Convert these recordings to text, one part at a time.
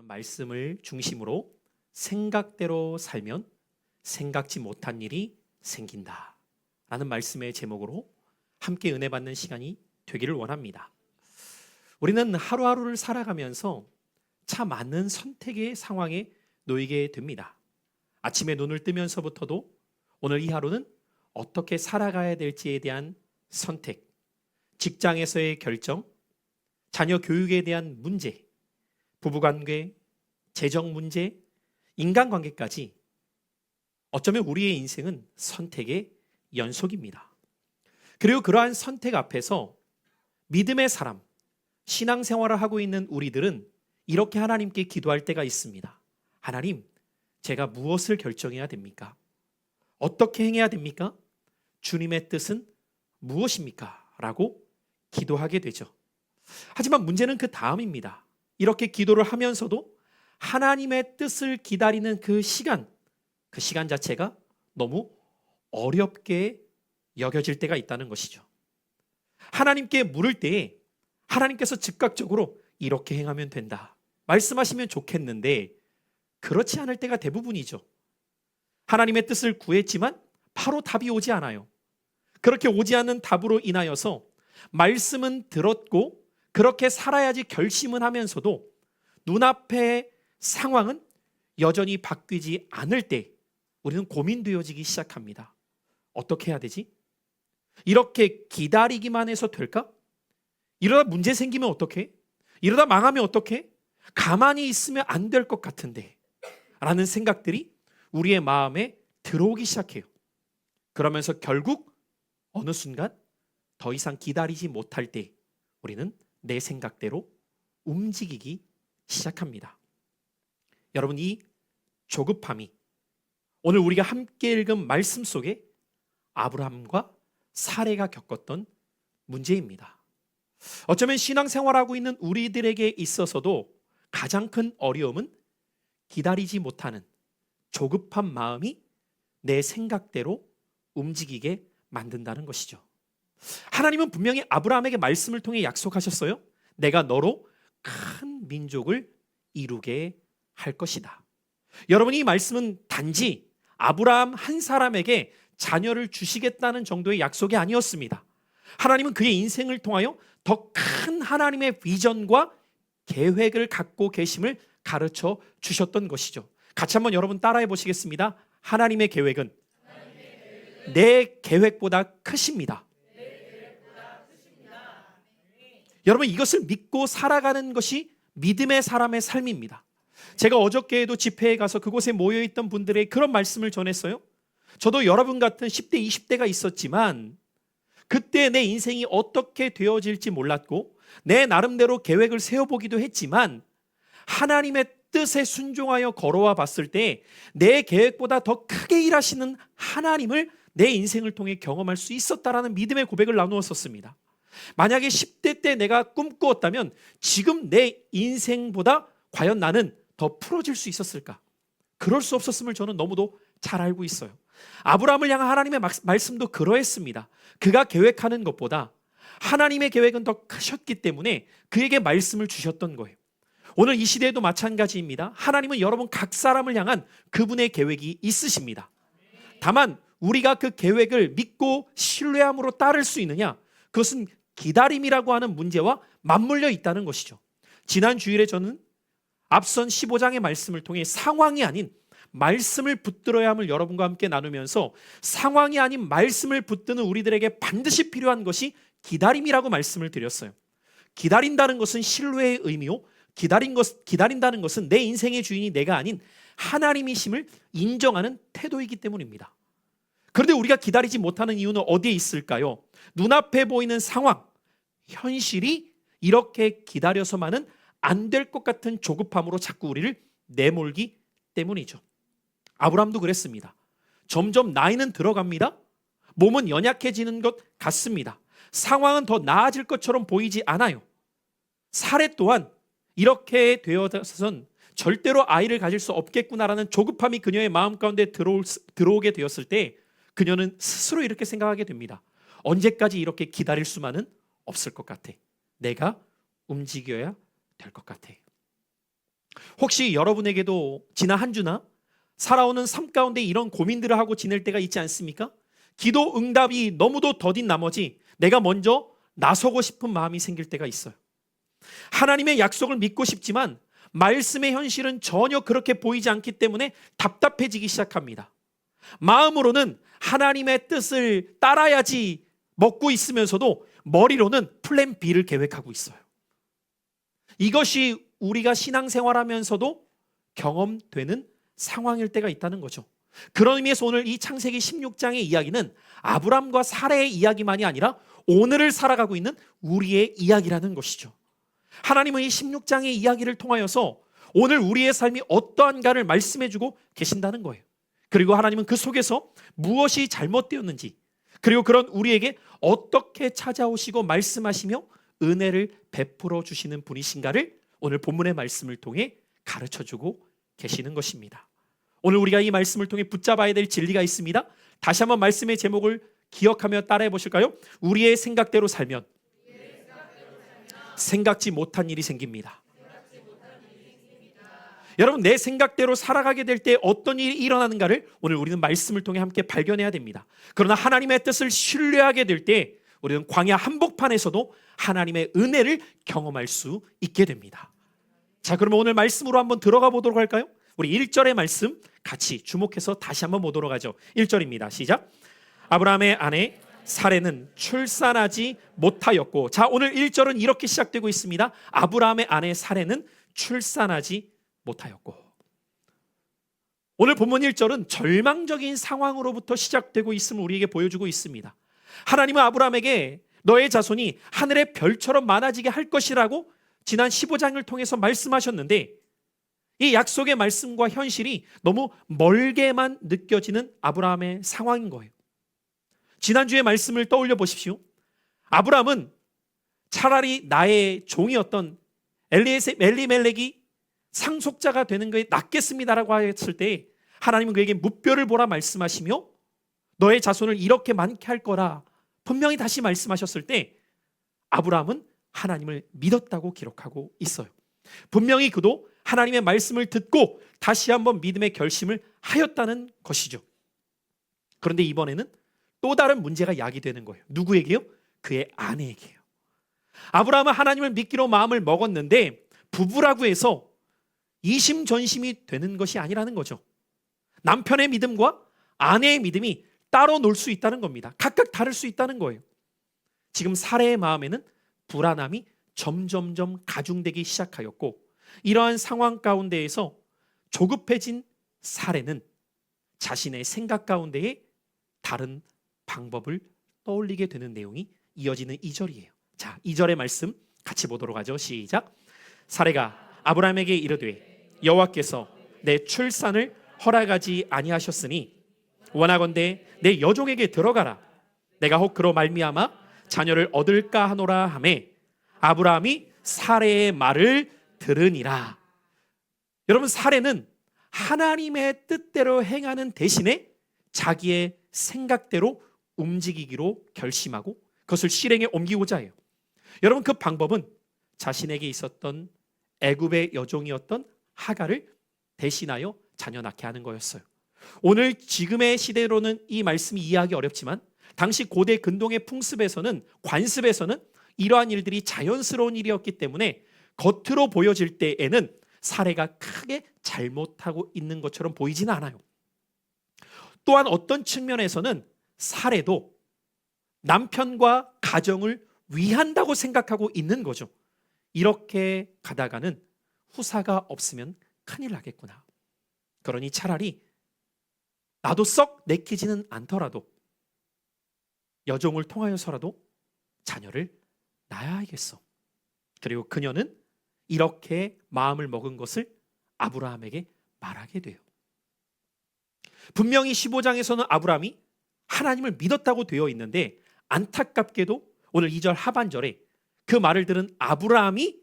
말씀을 중심으로 생각대로 살면 생각지 못한 일이 생긴다 라는 말씀의 제목으로 함께 은혜 받는 시간이 되기를 원합니다. 우리는 하루하루를 살아가면서 참 많은 선택의 상황에 놓이게 됩니다. 아침에 눈을 뜨면서부터도 오늘 이 하루는 어떻게 살아가야 될지에 대한 선택, 직장에서의 결정, 자녀 교육에 대한 문제, 부부관계, 재정 문제, 인간관계까지 어쩌면 우리의 인생은 선택의 연속입니다. 그리고 그러한 선택 앞에서 믿음의 사람, 신앙생활을 하고 있는 우리들은 이렇게 하나님께 기도할 때가 있습니다. 하나님, 제가 무엇을 결정해야 됩니까? 어떻게 행해야 됩니까? 주님의 뜻은 무엇입니까? 라고 기도하게 되죠. 하지만 문제는 그 다음입니다. 이렇게 기도를 하면서도 하나님의 뜻을 기다리는 그 시간 자체가 너무 어렵게 여겨질 때가 있다는 것이죠. 하나님께 물을 때에 하나님께서 즉각적으로 이렇게 행하면 된다 말씀하시면 좋겠는데 그렇지 않을 때가 대부분이죠. 하나님의 뜻을 구했지만 바로 답이 오지 않아요. 그렇게 오지 않는 답으로 인하여서 말씀은 들었고 그렇게 살아야지 결심은 하면서도 눈앞의 상황은 여전히 바뀌지 않을 때 우리는 고민되어지기 시작합니다. 어떻게 해야 되지? 이렇게 기다리기만 해서 될까? 이러다 문제 생기면 어떡해? 이러다 망하면 어떡해? 가만히 있으면 안 될 것 같은데 라는 생각들이 우리의 마음에 들어오기 시작해요. 그러면서 결국 어느 순간 더 이상 기다리지 못할 때 우리는 내 생각대로 움직이기 시작합니다. 여러분, 이 조급함이 오늘 우리가 함께 읽은 말씀 속에 아브라함과 사레가 겪었던 문제입니다. 어쩌면 신앙생활하고 있는 우리들에게 있어서도 가장 큰 어려움은 기다리지 못하는 조급한 마음이 내 생각대로 움직이게 만든다는 것이죠. 하나님은 분명히 아브라함에게 말씀을 통해 약속하셨어요. 내가 너로 큰 민족을 이루게 할 것이다. 여러분, 이 말씀은 단지 아브라함 한 사람에게 자녀를 주시겠다는 정도의 약속이 아니었습니다. 하나님은 그의 인생을 통하여 더 큰 하나님의 비전과 계획을 갖고 계심을 가르쳐 주셨던 것이죠. 같이 한번 여러분 따라해 보시겠습니다. 하나님의 계획은 내 계획보다 크십니다. 여러분, 이것을 믿고 살아가는 것이 믿음의 사람의 삶입니다. 제가 어저께에도 집회에 가서 그곳에 모여있던 분들의 그런 말씀을 전했어요. 저도 여러분 같은 10대, 20대가 있었지만 그때 내 인생이 어떻게 되어질지 몰랐고 내 나름대로 계획을 세워보기도 했지만 하나님의 뜻에 순종하여 걸어와 봤을 때 내 계획보다 더 크게 일하시는 하나님을 내 인생을 통해 경험할 수 있었다라는 믿음의 고백을 나누었었습니다. 만약에 10대 때 내가 꿈꾸었다면 지금 내 인생보다 과연 나는 더 풀어질 수 있었을까? 그럴 수 없었음을 저는 너무도 잘 알고 있어요. 아브라함을 향한 하나님의 말씀도 그러했습니다. 그가 계획하는 것보다 하나님의 계획은 더 크셨기 때문에 그에게 말씀을 주셨던 거예요. 오늘 이 시대에도 마찬가지입니다. 하나님은 여러분 각 사람을 향한 그분의 계획이 있으십니다. 다만 우리가 그 계획을 믿고 신뢰함으로 따를 수 있느냐? 그것은 기다림이라고 하는 문제와 맞물려 있다는 것이죠. 지난 주일에 저는 앞선 15장의 말씀을 통해 상황이 아닌 말씀을 붙들어야 함을 여러분과 함께 나누면서 상황이 아닌 말씀을 붙드는 우리들에게 반드시 필요한 것이 기다림이라고 말씀을 드렸어요. 기다린다는 것은 신뢰의 의미요. 기다린다는 것은 내 인생의 주인이 내가 아닌 하나님이심을 인정하는 태도이기 때문입니다. 그런데 우리가 기다리지 못하는 이유는 어디에 있을까요? 눈앞에 보이는 상황, 현실이 이렇게 기다려서만은 안 될 것 같은 조급함으로 자꾸 우리를 내몰기 때문이죠. 아브라함도 그랬습니다. 점점 나이는 들어갑니다. 몸은 연약해지는 것 같습니다. 상황은 더 나아질 것처럼 보이지 않아요. 사례 또한 이렇게 되어서는 절대로 아이를 가질 수 없겠구나라는 조급함이 그녀의 마음 가운데 들어오게 되었을 때 그녀는 스스로 이렇게 생각하게 됩니다. 언제까지 이렇게 기다릴 수만은 없을 것 같아. 내가 움직여야 될 것 같아. 혹시 여러분에게도 지난 한 주나 살아오는 삶 가운데 이런 고민들을 하고 지낼 때가 있지 않습니까? 기도 응답이 너무도 더딘 나머지 내가 먼저 나서고 싶은 마음이 생길 때가 있어요. 하나님의 약속을 믿고 싶지만 말씀의 현실은 전혀 그렇게 보이지 않기 때문에 답답해지기 시작합니다. 마음으로는 하나님의 뜻을 따라야지 먹고 있으면서도 머리로는 플랜 B를 계획하고 있어요. 이것이 우리가 신앙생활하면서도 경험되는 상황일 때가 있다는 거죠. 그런 의미에서 오늘 이 창세기 16장의 이야기는 아브람과 사라의 이야기만이 아니라 오늘을 살아가고 있는 우리의 이야기라는 것이죠. 하나님은 이 16장의 이야기를 통하여서 오늘 우리의 삶이 어떠한가를 말씀해주고 계신다는 거예요. 그리고 하나님은 그 속에서 무엇이 잘못되었는지, 그리고 그런 우리에게 어떻게 찾아오시고 말씀하시며 은혜를 베풀어 주시는 분이신가를 오늘 본문의 말씀을 통해 가르쳐주고 계시는 것입니다. 오늘 우리가 이 말씀을 통해 붙잡아야 될 진리가 있습니다. 다시 한번 말씀의 제목을 기억하며 따라해 보실까요? 우리의 생각대로 살면 생각지 못한 일이 생깁니다. 여러분, 내 생각대로 살아가게 될 때 어떤 일이 일어나는가를 오늘 우리는 말씀을 통해 함께 발견해야 됩니다. 그러나 하나님의 뜻을 신뢰하게 될 때 우리는 광야 한복판에서도 하나님의 은혜를 경험할 수 있게 됩니다. 자, 그러면 오늘 말씀으로 한번 들어가 보도록 할까요? 우리 1절의 말씀 같이 주목해서 다시 한번 보도록 하죠. 1절입니다. 시작. 아브라함의 아내 사레는 출산하지 못하였고, 자, 오늘 1절은 이렇게 시작되고 있습니다. 아브라함의 아내 사레는 출산하지 못하였고. 오늘 본문 1절은 절망적인 상황으로부터 시작되고 있음을 우리에게 보여주고 있습니다. 하나님은 아브라함에게 너의 자손이 하늘의 별처럼 많아지게 할 것이라고 지난 15장을 통해서 말씀하셨는데, 이 약속의 말씀과 현실이 너무 멀게만 느껴지는 아브라함의 상황인 거예요. 지난주의 말씀을 떠올려 보십시오. 아브라함은 차라리 나의 종이었던 엘리멜렉이 상속자가 되는 것에 낫겠습니다라고 했을 때 하나님은 그에게 무뼈를 보라 말씀하시며 너의 자손을 이렇게 많게 할 거라 분명히 다시 말씀하셨을 때 아브라함은 하나님을 믿었다고 기록하고 있어요. 분명히 그도 하나님의 말씀을 듣고 다시 한번 믿음의 결심을 하였다는 것이죠. 그런데 이번에는 또 다른 문제가 야기되는 거예요. 누구에게요? 그의 아내에게요. 아브라함은 하나님을 믿기로 마음을 먹었는데 부부라고 해서 이심전심이 되는 것이 아니라는 거죠. 남편의 믿음과 아내의 믿음이 따로 놀 수 있다는 겁니다. 각각 다를 수 있다는 거예요. 지금 사레의 마음에는 불안함이 점점점 가중되기 시작하였고, 이러한 상황 가운데에서 조급해진 사레는 자신의 생각 가운데에 다른 방법을 떠올리게 되는 내용이 이어지는 2절이에요. 자, 2절의 말씀 같이 보도록 하죠. 시작. 사레가 아브라함에게 이르되 여호와께서 내 출산을 허락하지 아니하셨으니 원하건대 내 여종에게 들어가라. 내가 혹 그로 말미암아 자녀를 얻을까 하노라 하매 아브라함이 사레의 말을 들으니라. 여러분, 사레는 하나님의 뜻대로 행하는 대신에 자기의 생각대로 움직이기로 결심하고 그것을 실행에 옮기고자 해요. 여러분, 그 방법은 자신에게 있었던 애굽의 여종이었던 하갈을 대신하여 자녀 낳게 하는 거였어요. 오늘 지금의 시대로는 이 말씀이 이해하기 어렵지만 당시 고대 근동의 풍습에서는, 관습에서는 이러한 일들이 자연스러운 일이었기 때문에 겉으로 보여질 때에는 사례가 크게 잘못하고 있는 것처럼 보이지는 않아요. 또한 어떤 측면에서는 사례도 남편과 가정을 위한다고 생각하고 있는 거죠. 이렇게 가다가는 후사가 없으면 큰일 나겠구나. 그러니 차라리 나도 썩 내키지는 않더라도 여종을 통하여서라도 자녀를 낳아야겠어. 그리고 그녀는 이렇게 마음을 먹은 것을 아브라함에게 말하게 돼요. 분명히 15장에서는 아브라함이 하나님을 믿었다고 되어 있는데 안타깝게도 오늘 2절 하반절에 그 말을 들은 아브라함이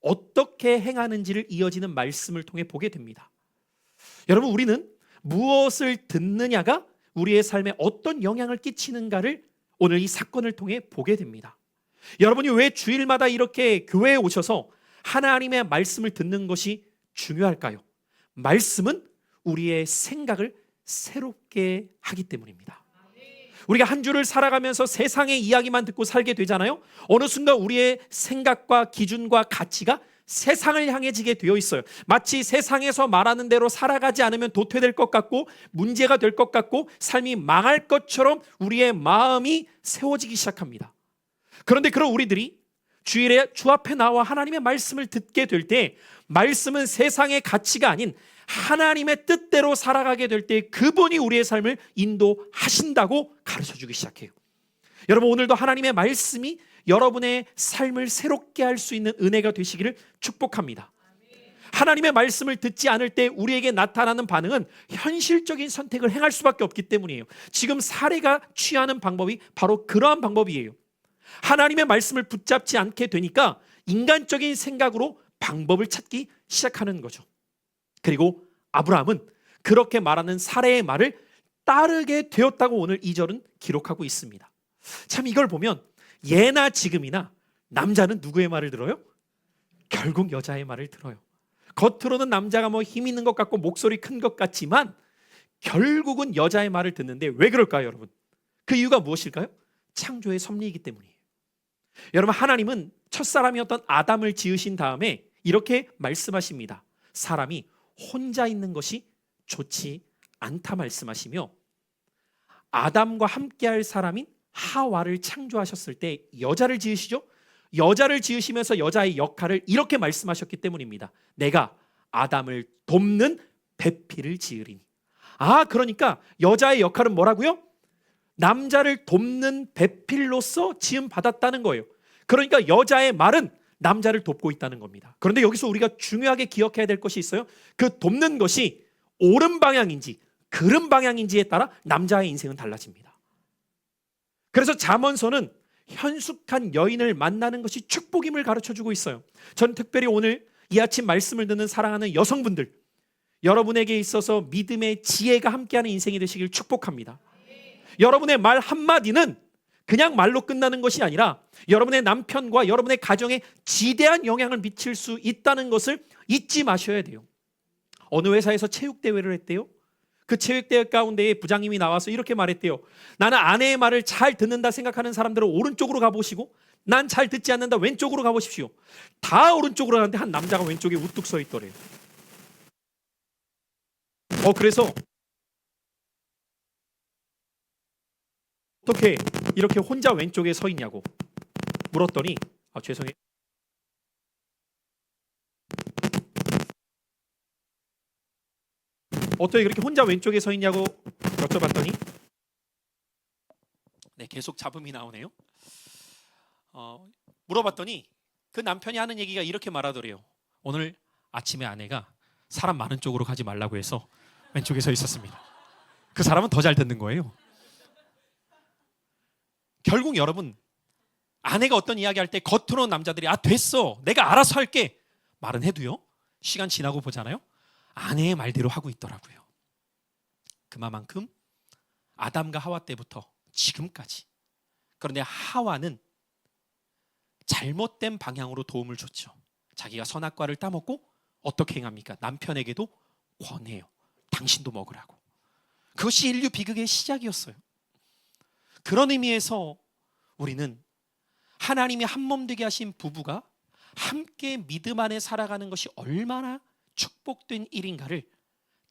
어떻게 행하는지를 이어지는 말씀을 통해 보게 됩니다. 여러분, 우리는 무엇을 듣느냐가 우리의 삶에 어떤 영향을 끼치는가를 오늘 이 사건을 통해 보게 됩니다. 여러분이 왜 주일마다 이렇게 교회에 오셔서 하나님의 말씀을 듣는 것이 중요할까요? 말씀은 우리의 생각을 새롭게 하기 때문입니다. 우리가 한 주를 살아가면서 세상의 이야기만 듣고 살게 되잖아요. 어느 순간 우리의 생각과 기준과 가치가 세상을 향해지게 되어 있어요. 마치 세상에서 말하는 대로 살아가지 않으면 도태될 것 같고 문제가 될 것 같고 삶이 망할 것처럼 우리의 마음이 세워지기 시작합니다. 그런데 그런 우리들이 주일에 주 앞에 나와 하나님의 말씀을 듣게 될 때 말씀은 세상의 가치가 아닌 하나님의 뜻대로 살아가게 될 때 그분이 우리의 삶을 인도하신다고 가르쳐주기 시작해요. 여러분, 오늘도 하나님의 말씀이 여러분의 삶을 새롭게 할 수 있는 은혜가 되시기를 축복합니다. 하나님의 말씀을 듣지 않을 때 우리에게 나타나는 반응은 현실적인 선택을 행할 수밖에 없기 때문이에요. 지금 사례가 취하는 방법이 바로 그러한 방법이에요. 하나님의 말씀을 붙잡지 않게 되니까 인간적인 생각으로 방법을 찾기 시작하는 거죠. 그리고 아브라함은 그렇게 말하는 사례의 말을 따르게 되었다고 오늘 2절은 기록하고 있습니다. 참 이걸 보면 예나 지금이나 남자는 누구의 말을 들어요? 결국 여자의 말을 들어요. 겉으로는 남자가 뭐 힘 있는 것 같고 목소리 큰 것 같지만 결국은 여자의 말을 듣는데 왜 그럴까요, 여러분? 그 이유가 무엇일까요? 창조의 섭리이기 때문이에요. 여러분, 하나님은 첫사람이었던 아담을 지으신 다음에 이렇게 말씀하십니다. 사람이 혼자 있는 것이 좋지 않다 말씀하시며 아담과 함께할 사람인 하와를 창조하셨을 때 여자를 지으시죠? 여자를 지으시면서 여자의 역할을 이렇게 말씀하셨기 때문입니다. 내가 아담을 돕는 배필을 지으리니. 그러니까 여자의 역할은 뭐라고요? 남자를 돕는 배필로서 지음 받았다는 거예요. 그러니까 여자의 말은 남자를 돕고 있다는 겁니다. 그런데 여기서 우리가 중요하게 기억해야 될 것이 있어요. 그 돕는 것이 옳은 방향인지 그른 방향인지에 따라 남자의 인생은 달라집니다. 그래서 잠언서는 현숙한 여인을 만나는 것이 축복임을 가르쳐주고 있어요. 저는 특별히 오늘 이 아침 말씀을 듣는 사랑하는 여성분들, 여러분에게 있어서 믿음의 지혜가 함께하는 인생이 되시길 축복합니다. 여러분의 말 한마디는 그냥 말로 끝나는 것이 아니라 여러분의 남편과 여러분의 가정에 지대한 영향을 미칠 수 있다는 것을 잊지 마셔야 돼요. 어느 회사에서 체육대회를 했대요. 그 체육대회 가운데에 부장님이 나와서 이렇게 말했대요. 나는 아내의 말을 잘 듣는다 생각하는 사람들은 오른쪽으로 가보시고 난 잘 듣지 않는다 왼쪽으로 가보십시오. 다 오른쪽으로 가는데 한 남자가 왼쪽에 우뚝 서 있더래요. 그래서 어떻게 이렇게 혼자 왼쪽에 서 있냐고 물었더니 죄송해요. 어떻게 그렇게 혼자 왼쪽에 서 있냐고 여쭤봤더니 계속 잡음이 나오네요. 물어봤더니 그 남편이 하는 얘기가 이렇게 말하더래요. 오늘 아침에 아내가 사람 많은 쪽으로 가지 말라고 해서 왼쪽에 서 있었습니다. 그 사람은 더 잘 듣는 거예요. 결국 여러분, 아내가 어떤 이야기 할 때 겉으로 남자들이 됐어 내가 알아서 할게 말은 해도요, 시간 지나고 보잖아요, 아내의 말대로 하고 있더라고요. 그만큼 아담과 하와 때부터 지금까지. 그런데 하와는 잘못된 방향으로 도움을 줬죠. 자기가 선악과를 따먹고 어떻게 행합니까? 남편에게도 권해요. 당신도 먹으라고. 그것이 인류 비극의 시작이었어요. 그런 의미에서 우리는 하나님이 한 몸 되게 하신 부부가 함께 믿음 안에 살아가는 것이 얼마나 축복된 일인가를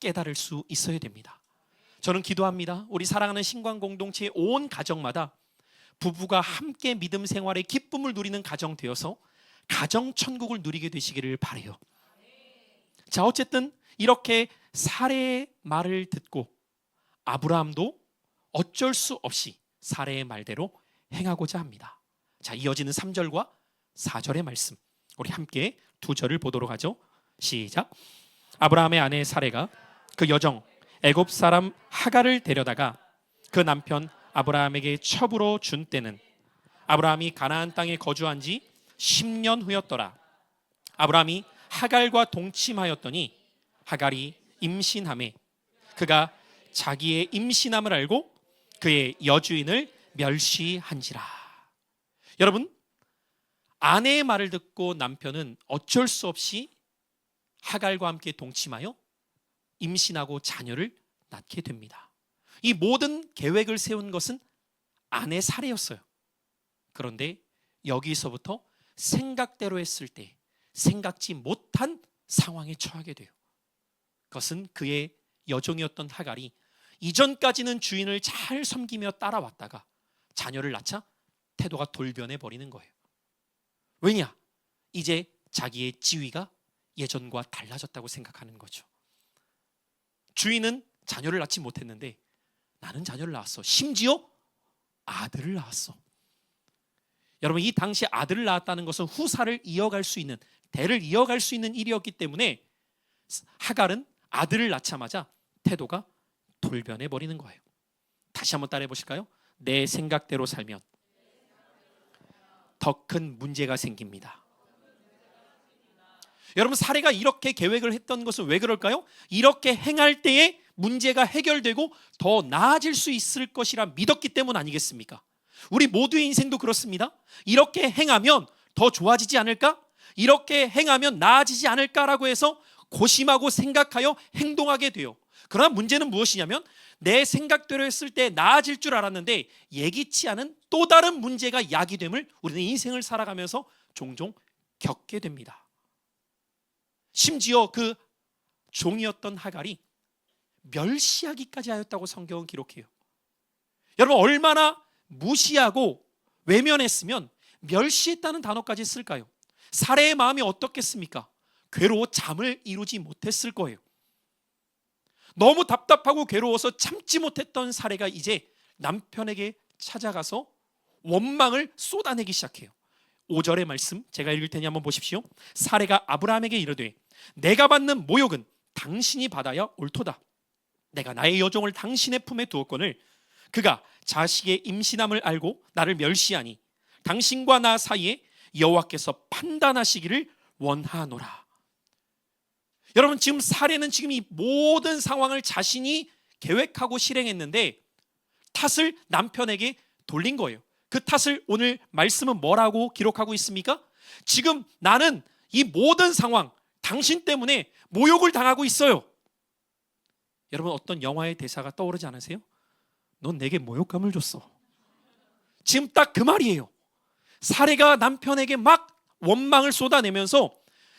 깨달을 수 있어야 됩니다. 저는 기도합니다. 우리 사랑하는 신관 공동체의 온 가정마다 부부가 함께 믿음 생활의 기쁨을 누리는 가정 되어서 가정 천국을 누리게 되시기를 바라요. 자, 어쨌든 이렇게 사례의 말을 듣고 아브라함도 어쩔 수 없이 사례의 말대로 행하고자 합니다. 자, 이어지는 3절과 4절의 말씀, 우리 함께 2절을 보도록 하죠. 시작. 아브라함의 아내 사레가 그 여정 애굽 사람 하갈을 데려다가 그 남편 아브라함에게 첩으로 준 때는 아브라함이 가나안 땅에 거주한 지 10년 후였더라. 아브라함이 하갈과 동침하였더니 하갈이 임신하매 그가 자기의 임신함을 알고 그의 여주인을 멸시한지라. 여러분, 아내의 말을 듣고 남편은 어쩔 수 없이 하갈과 함께 동침하여 임신하고 자녀를 낳게 됩니다. 이 모든 계획을 세운 것은 아내 사례였어요. 그런데 여기서부터 생각대로 했을 때 생각지 못한 상황에 처하게 돼요. 그것은 그의 여종이었던 하갈이 이전까지는 주인을 잘 섬기며 따라왔다가 자녀를 낳자 태도가 돌변해 버리는 거예요. 왜냐? 이제 자기의 지위가 예전과 달라졌다고 생각하는 거죠. 주인은 자녀를 낳지 못했는데 나는 자녀를 낳았어. 심지어 아들을 낳았어. 여러분, 이 당시 아들을 낳았다는 것은 후사를 이어갈 수 있는, 대를 이어갈 수 있는 일이었기 때문에 하갈은 아들을 낳자마자 태도가 돌변해 버리는 거예요. 다시 한번 따라해 보실까요? 내 생각대로 살면 더 큰 문제가 생깁니다. 여러분, 사례가 이렇게 계획을 했던 것은 왜 그럴까요? 이렇게 행할 때에 문제가 해결되고 더 나아질 수 있을 것이라 믿었기 때문 아니겠습니까? 우리 모두의 인생도 그렇습니다. 이렇게 행하면 더 좋아지지 않을까? 이렇게 행하면 나아지지 않을까라고 해서 고심하고 생각하여 행동하게 돼요. 그러나 문제는 무엇이냐면 내 생각대로 했을 때 나아질 줄 알았는데 예기치 않은 또 다른 문제가 야기됨을 우리는 인생을 살아가면서 종종 겪게 됩니다. 심지어 그 종이었던 하갈이 멸시하기까지 하였다고 성경은 기록해요. 여러분, 얼마나 무시하고 외면했으면 멸시했다는 단어까지 쓸까요? 사례의 마음이 어떻겠습니까? 괴로워 잠을 이루지 못했을 거예요. 너무 답답하고 괴로워서 참지 못했던 사례가 이제 남편에게 찾아가서 원망을 쏟아내기 시작해요. 5절의 말씀 제가 읽을 테니 한번 보십시오. 사례가 아브라함에게 이르되 내가 받는 모욕은 당신이 받아야 옳도다. 내가 나의 여종을 당신의 품에 두었거늘 그가 자식의 임신함을 알고 나를 멸시하니 당신과 나 사이에 여호와께서 판단하시기를 원하노라. 여러분, 지금 사례는 지금 이 모든 상황을 자신이 계획하고 실행했는데 탓을 남편에게 돌린 거예요. 그 탓을 오늘 말씀은 뭐라고 기록하고 있습니까? 지금 나는 이 모든 상황 당신 때문에 모욕을 당하고 있어요. 여러분, 어떤 영화의 대사가 떠오르지 않으세요? 넌 내게 모욕감을 줬어. 지금 딱 그 말이에요. 사례가 남편에게 막 원망을 쏟아내면서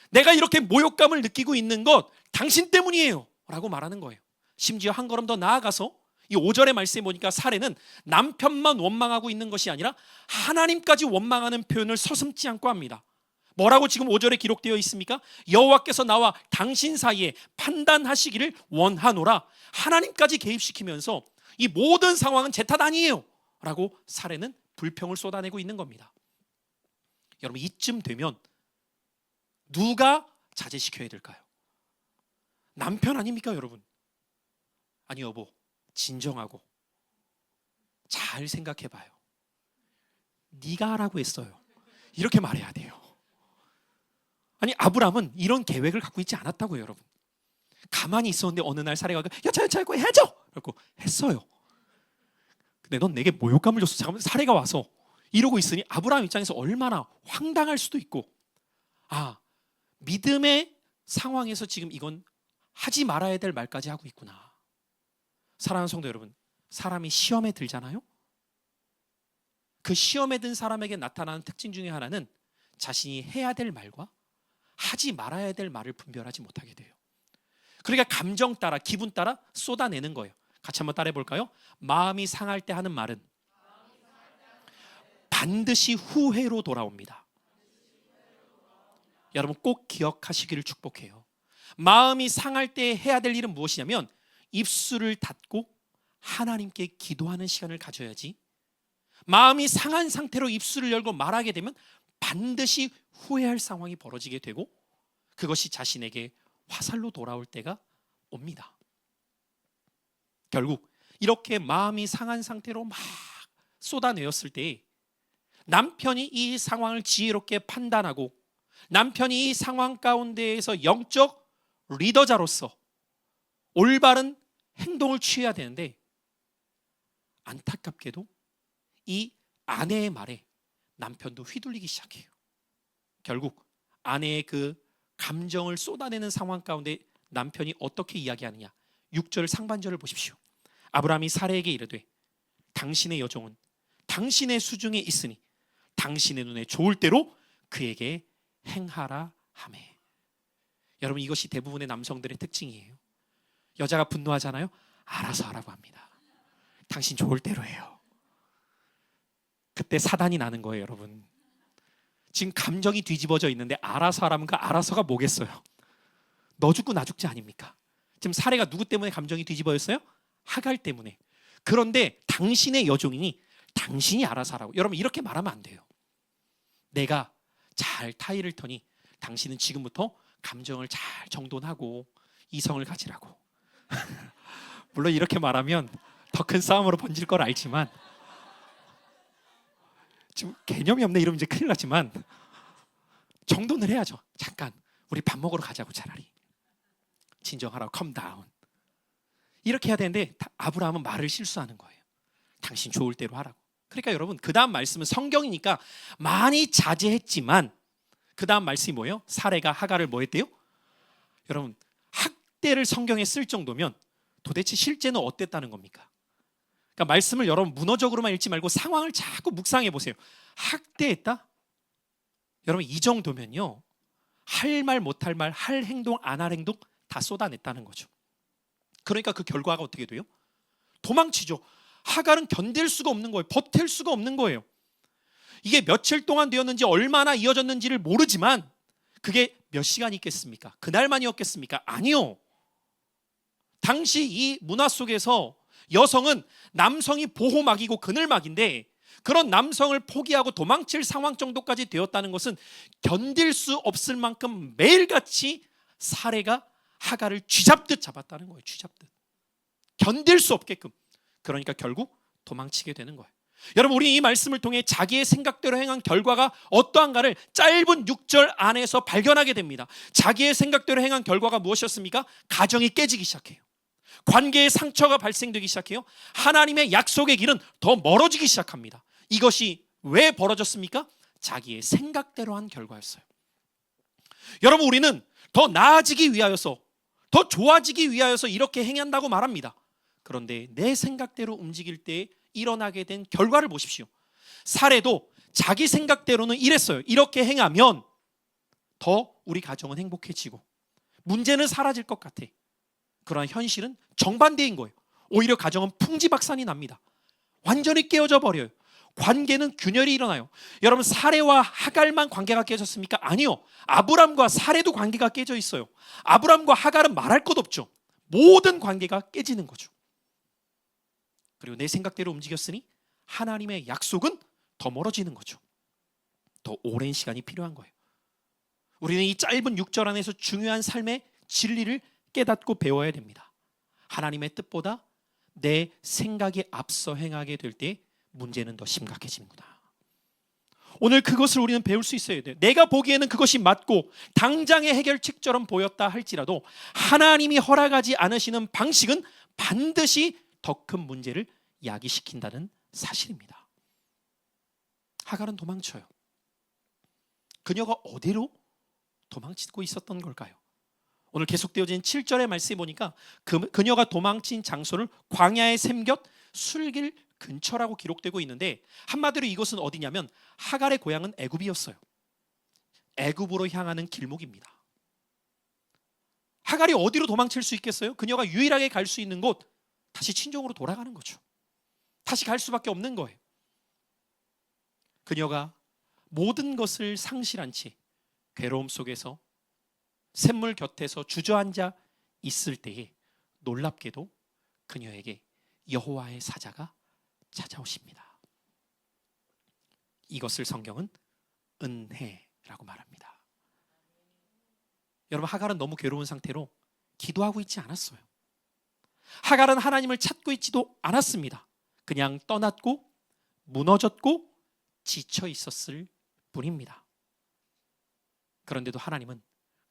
내가 이렇게 모욕감을 느끼고 있는 것 당신 때문이에요 라고 말하는 거예요. 심지어 한 걸음 더 나아가서 이 5절의 말씀에 보니까 사례는 남편만 원망하고 있는 것이 아니라 하나님까지 원망하는 표현을 서슴지 않고 합니다. 뭐라고 지금 5절에 기록되어 있습니까? 여호와께서 나와 당신 사이에 판단하시기를 원하노라. 하나님까지 개입시키면서 이 모든 상황은 제 탓 아니에요 라고 사례는 불평을 쏟아내고 있는 겁니다. 여러분, 이쯤 되면 누가 자제시켜야 될까요? 남편 아닙니까, 여러분? 아니, 여보, 진정하고 잘 생각해봐요. 네가 하라고 했어요. 이렇게 말해야 돼요. 아니, 아브람은 이런 계획을 갖고 있지 않았다고요, 여러분. 가만히 있었는데 어느 날 사례가 야, 자꾸 해줘! 그러고 했어요. 근데 넌 내게 모욕감을 줬어. 잠깐만, 사례가 와서 이러고 있으니 아브라함 입장에서 얼마나 황당할 수도 있고, 아, 믿음의 상황에서 지금 이건 하지 말아야 될 말까지 하고 있구나. 사랑하는 성도 여러분, 사람이 시험에 들잖아요. 그 시험에 든 사람에게 나타나는 특징 중에 하나는 자신이 해야 될 말과 하지 말아야 될 말을 분별하지 못하게 돼요. 그러니까 감정 따라, 기분 따라 쏟아내는 거예요. 같이 한번 따라해 볼까요? 마음이 상할 때 하는 말은 반드시 후회로 돌아옵니다. 여러분, 꼭 기억하시기를 축복해요. 마음이 상할 때 해야 될 일은 무엇이냐면 입술을 닫고 하나님께 기도하는 시간을 가져야지, 마음이 상한 상태로 입술을 열고 말하게 되면 반드시 후회할 상황이 벌어지게 되고 그것이 자신에게 화살로 돌아올 때가 옵니다. 결국 이렇게 마음이 상한 상태로 막 쏟아내었을 때 남편이 이 상황을 지혜롭게 판단하고 남편이 이 상황 가운데에서 영적 리더자로서 올바른 행동을 취해야 되는데 안타깝게도 이 아내의 말에 남편도 휘둘리기 시작해요. 결국 아내의 그 감정을 쏟아내는 상황 가운데 남편이 어떻게 이야기하느냐. 6절 상반절을 보십시오. 아브라함이 사레에게 이르되 당신의 여종은 당신의 수중에 있으니 당신의 눈에 좋을 대로 그에게 행하라 하매. 여러분, 이것이 대부분의 남성들의 특징이에요. 여자가 분노하잖아요. 알아서 하라고 합니다. 당신 좋을 대로 해요. 그때 사단이 나는 거예요, 여러분. 지금 감정이 뒤집어져 있는데 알아서 하라면 그 알아서가 뭐겠어요? 너 죽고 나 죽지 아닙니까? 지금 사례가 누구 때문에 감정이 뒤집어졌어요? 하갈 때문에. 그런데 당신의 여종이니 당신이 알아서 하라고. 여러분, 이렇게 말하면 안 돼요. 내가 잘 타이를 터니 당신은 지금부터 감정을 잘 정돈하고 이성을 가지라고. 물론 이렇게 말하면 더 큰 싸움으로 번질 걸 알지만, 지금 개념이 없네 이러면 이제 큰일 나지만 정돈을 해야죠. 잠깐 우리 밥 먹으러 가자고, 차라리 진정하라고, 컴다운. 이렇게 해야 되는데 아브라함은 말을 실수하는 거예요. 당신 좋을 대로 하라고. 그러니까 여러분, 그 다음 말씀은 성경이니까 많이 자제했지만 그 다음 말씀이 뭐예요? 사레가 하갈을 뭐 했대요? 여러분, 학대를 성경에 쓸 정도면 도대체 실제는 어땠다는 겁니까? 그러니까 말씀을 여러분 문어적으로만 읽지 말고 상황을 자꾸 묵상해 보세요. 학대했다? 여러분, 이 정도면요, 할 말 못할 말, 할 행동 안 할 행동 다 쏟아냈다는 거죠. 그러니까 그 결과가 어떻게 돼요? 도망치죠. 하갈은 견딜 수가 없는 거예요. 버틸 수가 없는 거예요. 이게 며칠 동안 되었는지 얼마나 이어졌는지를 모르지만 그게 몇 시간 있겠습니까? 그날만이었겠습니까? 아니요. 당시 이 문화 속에서 여성은 남성이 보호막이고 그늘막인데, 그런 남성을 포기하고 도망칠 상황 정도까지 되었다는 것은 견딜 수 없을 만큼 매일같이 사레가 하갈을 쥐잡듯 잡았다는 거예요. 쥐잡듯. 견딜 수 없게끔. 그러니까 결국 도망치게 되는 거예요. 여러분, 우리 이 말씀을 통해 자기의 생각대로 행한 결과가 어떠한가를 짧은 6절 안에서 발견하게 됩니다. 자기의 생각대로 행한 결과가 무엇이었습니까? 가정이 깨지기 시작해요. 관계에 상처가 발생되기 시작해요. 하나님의 약속의 길은 더 멀어지기 시작합니다. 이것이 왜 벌어졌습니까? 자기의 생각대로 한 결과였어요. 여러분, 우리는 더 나아지기 위하여서, 더 좋아지기 위하여서 이렇게 행한다고 말합니다. 그런데 내 생각대로 움직일 때 일어나게 된 결과를 보십시오. 사례도 자기 생각대로는 이랬어요. 이렇게 행하면 더 우리 가정은 행복해지고 문제는 사라질 것 같아. 그러나 현실은 정반대인 거예요. 오히려 가정은 풍지박산이 납니다. 완전히 깨어져 버려요. 관계는 균열이 일어나요. 여러분, 사레와 하갈만 관계가 깨졌습니까? 아니요. 아브람과 사레도 관계가 깨져 있어요. 아브람과 하갈은 말할 것 없죠. 모든 관계가 깨지는 거죠. 그리고 내 생각대로 움직였으니 하나님의 약속은 더 멀어지는 거죠. 더 오랜 시간이 필요한 거예요. 우리는 이 짧은 6절 안에서 중요한 삶의 진리를 깨닫고 배워야 됩니다. 하나님의 뜻보다 내 생각에 앞서 행하게 될 때 문제는 더 심각해지는구나. 오늘 그것을 우리는 배울 수 있어야 돼요. 내가 보기에는 그것이 맞고 당장의 해결책처럼 보였다 할지라도 하나님이 허락하지 않으시는 방식은 반드시 더 큰 문제를 야기시킨다는 사실입니다. 하갈은 도망쳐요. 그녀가 어디로 도망치고 있었던 걸까요? 오늘 계속되어진 7절의 말씀에 보니까 그녀가 도망친 장소를 광야의 샘곁 술길 근처라고 기록되고 있는데, 한마디로 이것은 어디냐면 하갈의 고향은 애굽이었어요. 애굽으로 향하는 길목입니다. 하갈이 어디로 도망칠 수 있겠어요? 그녀가 유일하게 갈 수 있는 곳, 다시 친정으로 돌아가는 거죠. 다시 갈 수밖에 없는 거예요. 그녀가 모든 것을 상실한 채 괴로움 속에서 샘물 곁에서 주저앉아 있을 때에 놀랍게도 그녀에게 여호와의 사자가 찾아오십니다. 이것을 성경은 은혜라고 말합니다. 여러분, 하갈은 너무 괴로운 상태로 기도하고 있지 않았어요. 하갈은 하나님을 찾고 있지도 않았습니다. 그냥 떠났고 무너졌고 지쳐 있었을 뿐입니다. 그런데도 하나님은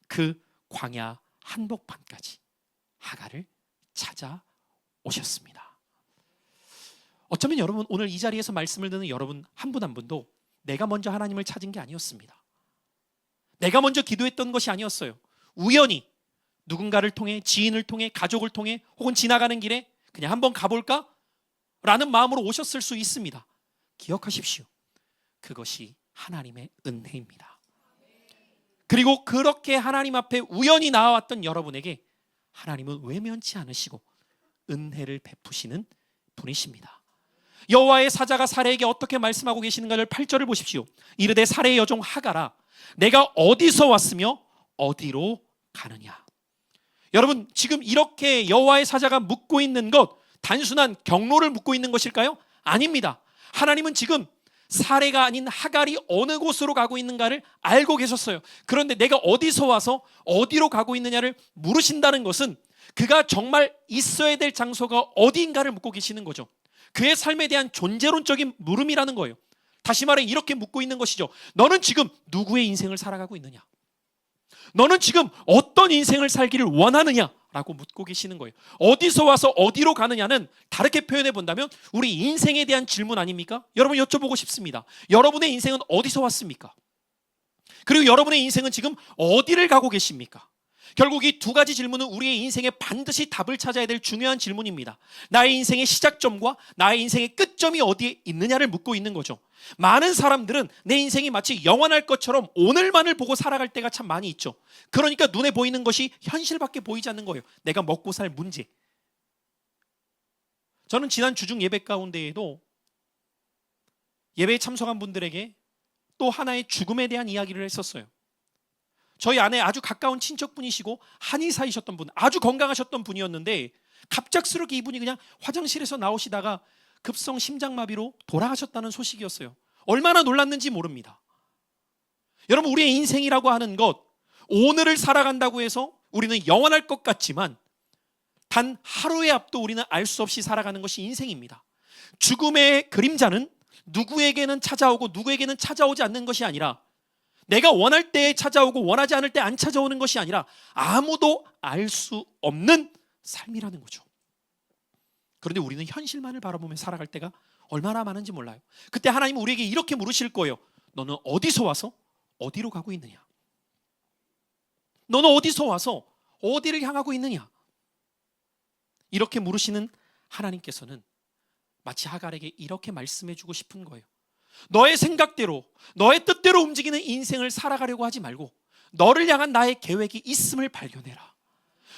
그 광야 한복판까지 하갈을 찾아오셨습니다. 어쩌면 여러분, 오늘 이 자리에서 말씀을 듣는 여러분 한 분 한 분도 내가 먼저 하나님을 찾은 게 아니었습니다. 내가 먼저 기도했던 것이 아니었어요. 우연히 누군가를 통해, 지인을 통해, 가족을 통해, 혹은 지나가는 길에 그냥 한번 가볼까? 라는 마음으로 오셨을 수 있습니다. 기억하십시오. 그것이 하나님의 은혜입니다. 그리고 그렇게 하나님 앞에 우연히 나와왔던 여러분에게 하나님은 외면치 않으시고 은혜를 베푸시는 분이십니다. 여호와의 사자가 사례에게 어떻게 말씀하고 계시는가를 8절을 보십시오. 이르되 사례의 여종 하가라, 내가 어디서 왔으며 어디로 가느냐. 여러분, 지금 이렇게 여호와의 사자가 묻고 있는 것, 단순한 경로를 묻고 있는 것일까요? 아닙니다. 하나님은 지금 사례가 아닌 하갈이 어느 곳으로 가고 있는가를 알고 계셨어요. 그런데 내가 어디서 와서 어디로 가고 있느냐를 물으신다는 것은 그가 정말 있어야 될 장소가 어디인가를 묻고 계시는 거죠. 그의 삶에 대한 존재론적인 물음이라는 거예요. 다시 말해 이렇게 묻고 있는 것이죠. 너는 지금 누구의 인생을 살아가고 있느냐? 너는 지금 어떤 인생을 살기를 원하느냐라고 묻고 계시는 거예요. 어디서 와서 어디로 가느냐는 다르게 표현해 본다면 우리 인생에 대한 질문 아닙니까? 여러분, 여쭤보고 싶습니다. 여러분의 인생은 어디서 왔습니까? 그리고 여러분의 인생은 지금 어디를 가고 계십니까? 결국 이 두 가지 질문은 우리의 인생에 반드시 답을 찾아야 될 중요한 질문입니다. 나의 인생의 시작점과 나의 인생의 끝점이 어디에 있느냐를 묻고 있는 거죠. 많은 사람들은 내 인생이 마치 영원할 것처럼 오늘만을 보고 살아갈 때가 참 많이 있죠. 그러니까 눈에 보이는 것이 현실밖에 보이지 않는 거예요. 내가 먹고 살 문제. 저는 지난 주중 예배 가운데에도 예배에 참석한 분들에게 또 하나의 죽음에 대한 이야기를 했었어요. 저희 아내 아주 가까운 친척분이시고 한의사이셨던 분, 아주 건강하셨던 분이었는데 갑작스럽게 이분이 그냥 화장실에서 나오시다가 급성 심장마비로 돌아가셨다는 소식이었어요. 얼마나 놀랐는지 모릅니다. 여러분, 우리의 인생이라고 하는 것, 오늘을 살아간다고 해서 우리는 영원할 것 같지만 단 하루의 앞도 우리는 알 수 없이 살아가는 것이 인생입니다. 죽음의 그림자는 누구에게는 찾아오고 누구에게는 찾아오지 않는 것이 아니라, 내가 원할 때 찾아오고 원하지 않을 때 안 찾아오는 것이 아니라 아무도 알 수 없는 삶이라는 거죠. 그런데 우리는 현실만을 바라보며 살아갈 때가 얼마나 많은지 몰라요. 그때 하나님은 우리에게 이렇게 물으실 거예요. 너는 어디서 와서 어디로 가고 있느냐? 너는 어디서 와서 어디를 향하고 있느냐? 이렇게 물으시는 하나님께서는 마치 하갈에게 이렇게 말씀해주고 싶은 거예요. 너의 생각대로, 너의 뜻대로 움직이는 인생을 살아가려고 하지 말고 너를 향한 나의 계획이 있음을 발견해라.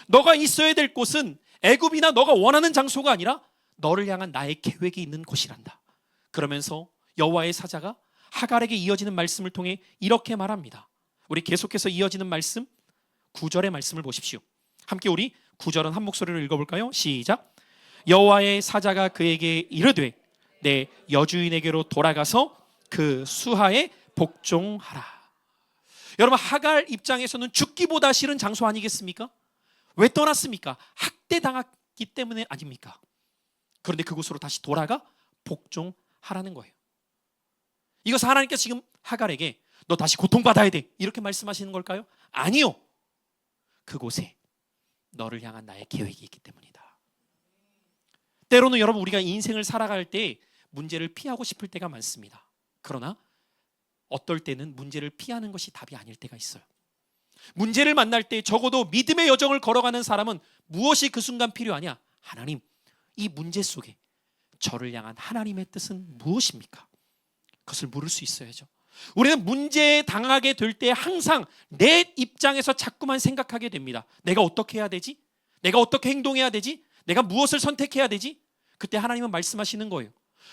너가 있어야 될 곳은 애굽이나 너가 원하는 장소가 아니라 너를 향한 나의 계획이 있는 곳이란다. 그러면서 여호와의 사자가 하갈에게 이어지는 말씀을 통해 이렇게 말합니다. 우리 계속해서 이어지는 말씀, 9절의 말씀을 보십시오. 함께 우리 9절은 한 목소리로 읽어볼까요? 시작. 여호와의 사자가 그에게 이르되 내 여주인에게로 돌아가서 그 수하에 복종하라. 여러분, 하갈 입장에서는 죽기보다 싫은 장소 아니겠습니까? 왜 떠났습니까? 학대당했기 때문에 아닙니까? 그런데 그곳으로 다시 돌아가 복종하라는 거예요. 이것은 하나님께서 지금 하갈에게 너 다시 고통받아야 돼 이렇게 말씀하시는 걸까요? 아니요. 그곳에 너를 향한 나의 계획이 있기 때문이다. 때로는 여러분, 우리가 인생을 살아갈 때 문제를 피하고 싶을 때가 많습니다. 그러나 어떨 때는 문제를 피하는 것이 답이 아닐 때가 있어요. 문제를 만날 때 적어도 믿음의 여정을 걸어가는 사람은 무엇이 그 순간 필요하냐? 하나님, 이 문제 속에 저를 향한 하나님의 뜻은 무엇입니까? 그것을 물을 수 있어야죠. 우리는 문제에 당하게 될 때 항상 내 입장에서 자꾸만 생각하게 됩니다. 내가 어떻게 해야 되지? 내가 어떻게 행동해야 되지? 내가 무엇을 선택해야 되지? 그때 하나님은 말씀하시는 거예요.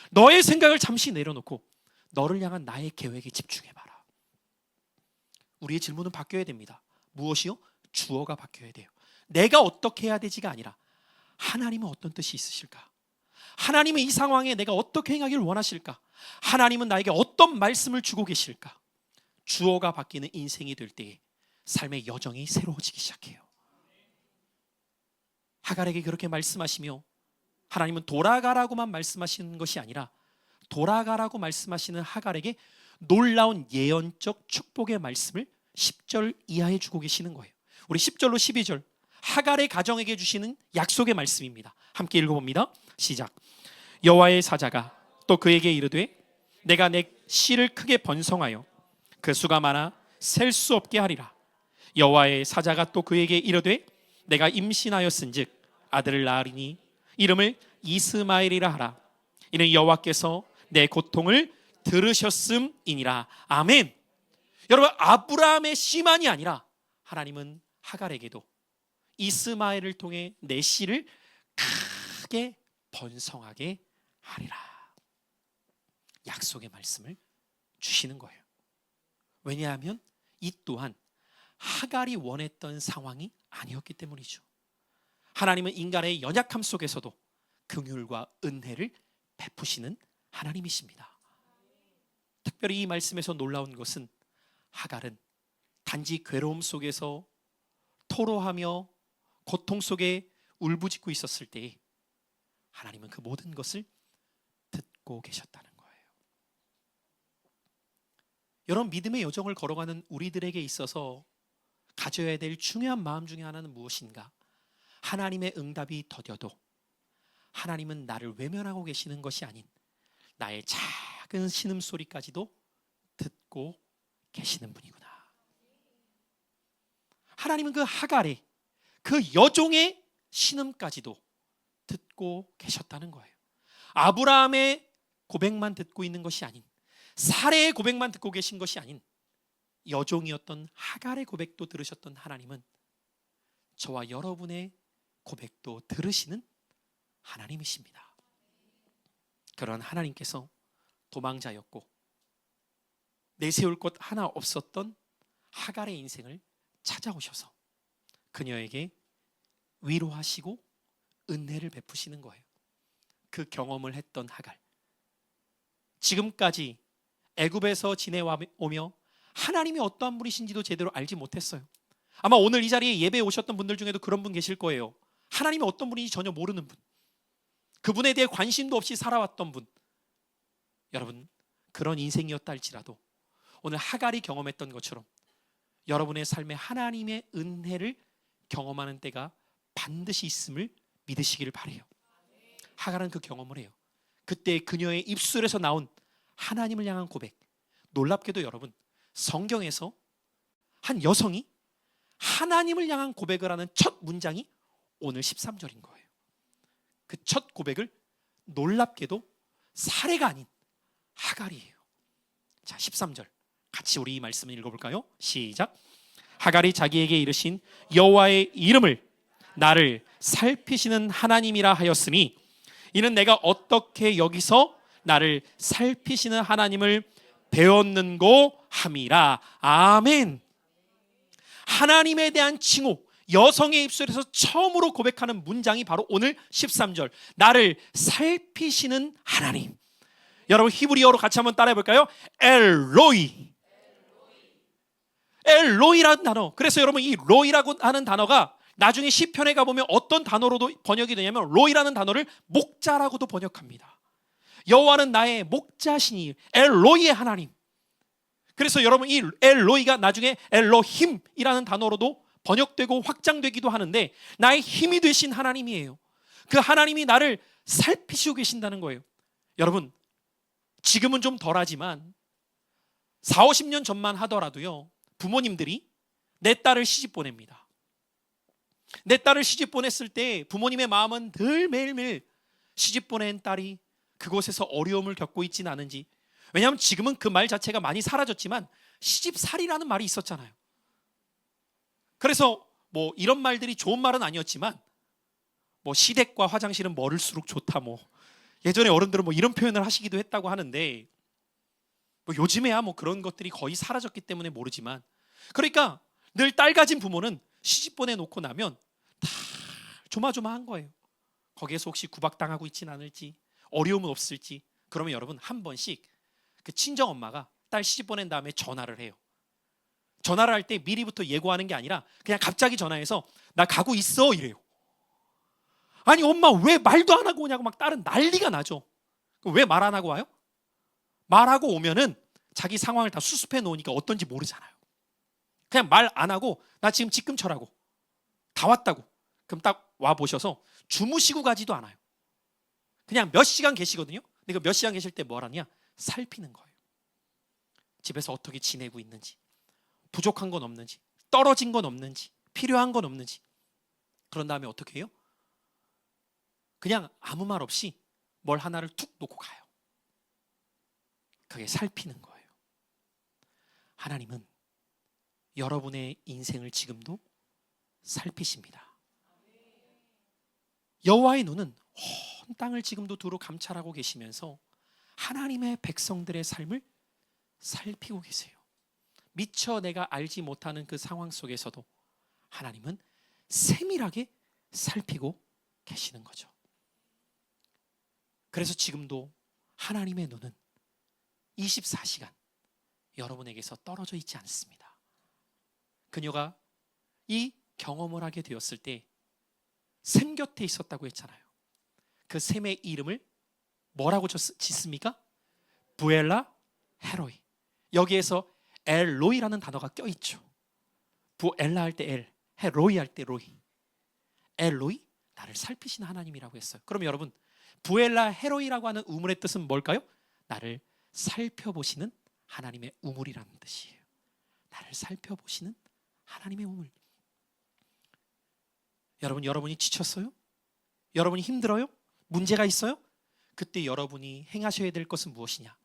너의 생각을 잠시 내려놓고 너를 향한 나의 계획에 집중해봐라. 우리의 질문은 바뀌어야 됩니다. 무엇이요? 주어가 바뀌어야 돼요. 내가 어떻게 해야 되지가 아니라 하나님은 어떤 뜻이 있으실까? 하나님은 이 상황에 내가 어떻게 행하기를 원하실까? 하나님은 나에게 어떤 말씀을 주고 계실까? 주어가 바뀌는 인생이 될 때에 삶의 여정이 새로워지기 시작해요. 하갈에게 그렇게 말씀하시며 하나님은 돌아가라고만 말씀하시는 것이 아니라 돌아가라고 말씀하시는 하갈에게 놀라운 예언적 축복의 말씀을 10절 이하에 주고 계시는 거예요. 우리 10절로 12절 하갈의 가정에게 주시는 약속의 말씀입니다. 함께 읽어봅니다. 시작. 여호와의 사자가 또 그에게 이르되 내가 내 씨를 크게 번성하여 그 수가 많아 셀 수 없게 하리라. 여호와의 사자가 또 그에게 이르되 내가 임신하였은즉 아들을 낳으리니 이름을 이스마엘이라 하라. 이는 여호와께서 내 고통을 들으셨음이니라. 아멘. 여러분, 아브라함의 씨만이 아니라 하나님은 하갈에게도 이스마엘을 통해 내 씨를 크게 번성하게 하리라. 약속의 말씀을 주시는 거예요. 왜냐하면 이 또한 하갈이 원했던 상황이 아니었기 때문이죠. 하나님은 인간의 연약함 속에서도 긍휼과 은혜를 베푸시는 하나님이십니다. 특별히 이 말씀에서 놀라운 것은 하갈은 단지 괴로움 속에서 토로하며 고통 속에 울부짖고 있었을 때에 하나님은 그 모든 것을 듣고 계셨다는 거예요. 여러분, 믿음의 여정을 걸어가는 우리들에게 있어서 가져야 될 중요한 마음 중에 하나는 무엇인가? 하나님의 응답이 더뎌도 하나님은 나를 외면하고 계시는 것이 아닌 나의 작은 신음소리까지도 듣고 계시는 분이구나. 하나님은 그 하갈의 그 여종의 신음까지도 듣고 계셨다는 거예요. 아브라함의 고백만 듣고 있는 것이 아닌, 사레의 고백만 듣고 계신 것이 아닌 여종이었던 하갈의 고백도 들으셨던 하나님은 저와 여러분의 고백도 들으시는 하나님이십니다. 그런 하나님께서 도망자였고 내세울 것 하나 없었던 하갈의 인생을 찾아오셔서 그녀에게 위로하시고 은혜를 베푸시는 거예요. 그 경험을 했던 하갈, 지금까지 애굽에서 지내오며 하나님이 어떠한 분이신지도 제대로 알지 못했어요. 아마 오늘 이 자리에 예배에 오셨던 분들 중에도 그런 분 계실 거예요. 하나님이 어떤 분인지 전혀 모르는 분, 그분에 대해 관심도 없이 살아왔던 분. 여러분, 그런 인생이었다 할지라도 오늘 하갈이 경험했던 것처럼 여러분의 삶에 하나님의 은혜를 경험하는 때가 반드시 있음을 믿으시기를 바라요. 하갈은 그 경험을 해요. 그때 그녀의 입술에서 나온 하나님을 향한 고백, 놀랍게도 여러분, 성경에서 한 여성이 하나님을 향한 고백을 하는 첫 문장이 오늘 13절인 거예요. 그 첫 고백을 놀랍게도 사례가 아닌 하갈이에요. 자, 13절 같이 우리 이 말씀을 읽어볼까요? 시작. 하갈이 자기에게 이르신 여호와의 이름을 나를 살피시는 하나님이라 하였으니 이는 내가 어떻게 여기서 나를 살피시는 하나님을 배웠는고 함이라. 아멘. 하나님에 대한 칭호, 여성의 입술에서 처음으로 고백하는 문장이 바로 오늘 13절, 나를 살피시는 하나님. 여러분, 히브리어로 같이 한번 따라해 볼까요? 엘로이. 엘로이라는 단어. 그래서 여러분, 이 로이라고 하는 단어가 나중에 시편에 가보면 어떤 단어로도 번역이 되냐면 로이라는 단어를 목자라고도 번역합니다. 여호와는 나의 목자시니, 엘로이의 하나님. 그래서 여러분, 이 엘로이가 나중에 엘로힘이라는 단어로도 번역되고 확장되기도 하는데 나의 힘이 되신 하나님이에요. 그 하나님이 나를 살피시고 계신다는 거예요. 여러분, 지금은 좀 덜하지만 40, 50년 전만 하더라도요, 부모님들이 내 딸을 시집 보냅니다. 내 딸을 시집 보냈을 때 부모님의 마음은 늘 매일매일 시집 보낸 딸이 그곳에서 어려움을 겪고 있지는 않은지. 왜냐하면 지금은 그 말 자체가 많이 사라졌지만 시집살이라는 말이 있었잖아요. 그래서 뭐 이런 말들이 좋은 말은 아니었지만 뭐 시댁과 화장실은 멀을수록 좋다, 뭐 예전에 어른들은 뭐 이런 표현을 하시기도 했다고 하는데, 뭐 요즘에야 뭐 그런 것들이 거의 사라졌기 때문에 모르지만, 그러니까 늘 딸 가진 부모는 시집 보내놓고 나면 다 조마조마한 거예요. 거기에서 혹시 구박당하고 있지는 않을지, 어려움은 없을지. 그러면 여러분, 한 번씩 그 친정 엄마가 딸 시집 보낸 다음에 전화를 해요. 전화를 할 때 미리부터 예고하는 게 아니라 그냥 갑자기 전화해서 나 가고 있어 이래요. 아니 엄마 왜 말도 안 하고 오냐고 막 딸은 난리가 나죠. 왜 말 안 하고 와요? 말하고 오면은 자기 상황을 다 수습해 놓으니까 어떤지 모르잖아요. 그냥 말 안 하고 나 지금 직금처라고 다 왔다고, 그럼 딱 와 보셔서 주무시고 가지도 않아요. 그냥 몇 시간 계시거든요. 근데 그 몇 시간 계실 때 뭘 하냐? 살피는 거예요. 집에서 어떻게 지내고 있는지, 부족한 건 없는지, 떨어진 건 없는지, 필요한 건 없는지. 그런 다음에 어떻게 해요? 그냥 아무 말 없이 뭘 하나를 툭 놓고 가요. 그게 살피는 거예요. 하나님은 여러분의 인생을 지금도 살피십니다. 여호와의 눈은 온 땅을 지금도 두루 감찰하고 계시면서 하나님의 백성들의 삶을 살피고 계세요. 미처 내가 알지 못하는 그 상황 속에서도 하나님은 세밀하게 살피고 계시는 거죠. 그래서 지금도 하나님의 눈은 24시간 여러분에게서 떨어져 있지 않습니다. 그녀가 이 경험을 하게 되었을 때 샘 곁에 있었다고 했잖아요. 그 샘의 이름을 뭐라고 짓습니까? 부엘라 헤로이. 여기에서 엘로이라는 단어가 껴있죠. 부엘라 할 때 엘, 헤로이 할 때 로이. 엘로이, 나를 살피시는 하나님이라고 했어요. 그럼 여러분, 부엘라 헤로이라고 하는 우물의 뜻은 뭘까요? 나를 살펴보시는 하나님의 우물이라는 뜻이에요. 나를 살펴보시는 하나님의 우물. 여러분, 여러분이 지쳤어요? 여러분이 힘들어요? 문제가 있어요? 그때 여러분이 행하셔야 될 것은 무엇이냐?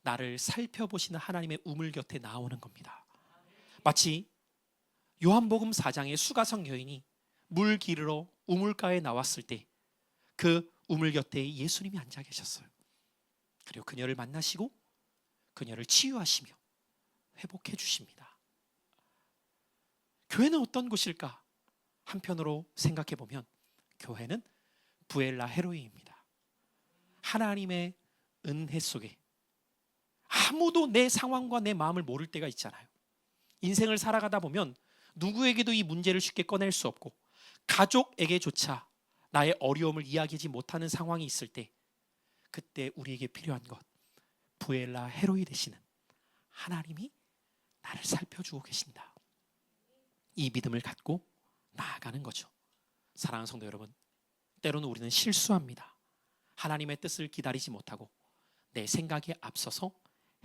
나를 살펴보시는 하나님의 우물 곁에 나오는 겁니다. 마치 요한복음 4장의 수가성 여인이 물 기르러 우물가에 나왔을 때 그 우물 곁에 예수님이 앉아 계셨어요. 그리고 그녀를 만나시고 그녀를 치유하시며 회복해 주십니다. 교회는 어떤 곳일까? 한편으로 생각해 보면 교회는 부엘라 헤로이입니다. 하나님의 은혜 속에 아무도 내 상황과 내 마음을 모를 때가 있잖아요. 인생을 살아가다 보면 누구에게도 이 문제를 쉽게 꺼낼 수 없고 가족에게조차 나의 어려움을 이야기하지 못하는 상황이 있을 때 그때 우리에게 필요한 것, 부엘라 헤로이 되시는 하나님이 나를 살펴주고 계신다. 이 믿음을 갖고 나아가는 거죠. 사랑하는 성도 여러분, 때로는 우리는 실수합니다. 하나님의 뜻을 기다리지 못하고 내 생각에 앞서서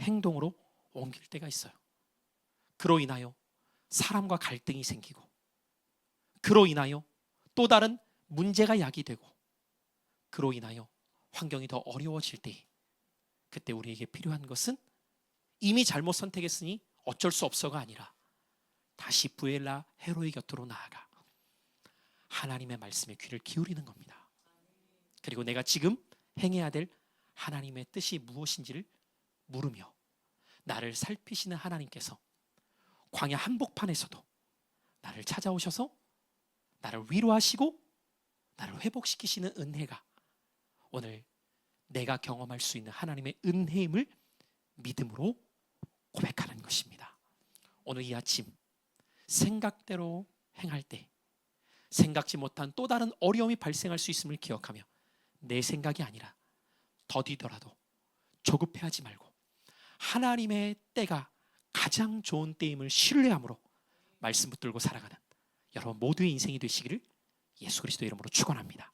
행동으로 옮길 때가 있어요. 그로 인하여 사람과 갈등이 생기고 그로 인하여 또 다른 문제가 야기되고 그로 인하여 환경이 더 어려워질 때 그때 우리에게 필요한 것은 이미 잘못 선택했으니 어쩔 수 없어가 아니라 다시 부엘라 헤로이 곁으로 나아가 하나님의 말씀에 귀를 기울이는 겁니다. 그리고 내가 지금 행해야 될 하나님의 뜻이 무엇인지를 물으며 나를 살피시는 하나님께서 광야 한복판에서도 나를 찾아오셔서 나를 위로하시고 나를 회복시키시는 은혜가 오늘 내가 경험할 수 있는 하나님의 은혜임을 믿음으로 고백하는 것입니다. 오늘 이 아침 생각대로 행할 때 생각지 못한 또 다른 어려움이 발생할 수 있음을 기억하며 내 생각이 아니라 더디더라도 조급해하지 말고 하나님의 때가 가장 좋은 때임을 신뢰함으로 말씀 붙들고 살아가는 여러분 모두의 인생이 되시기를 예수 그리스도 이름으로 축원합니다.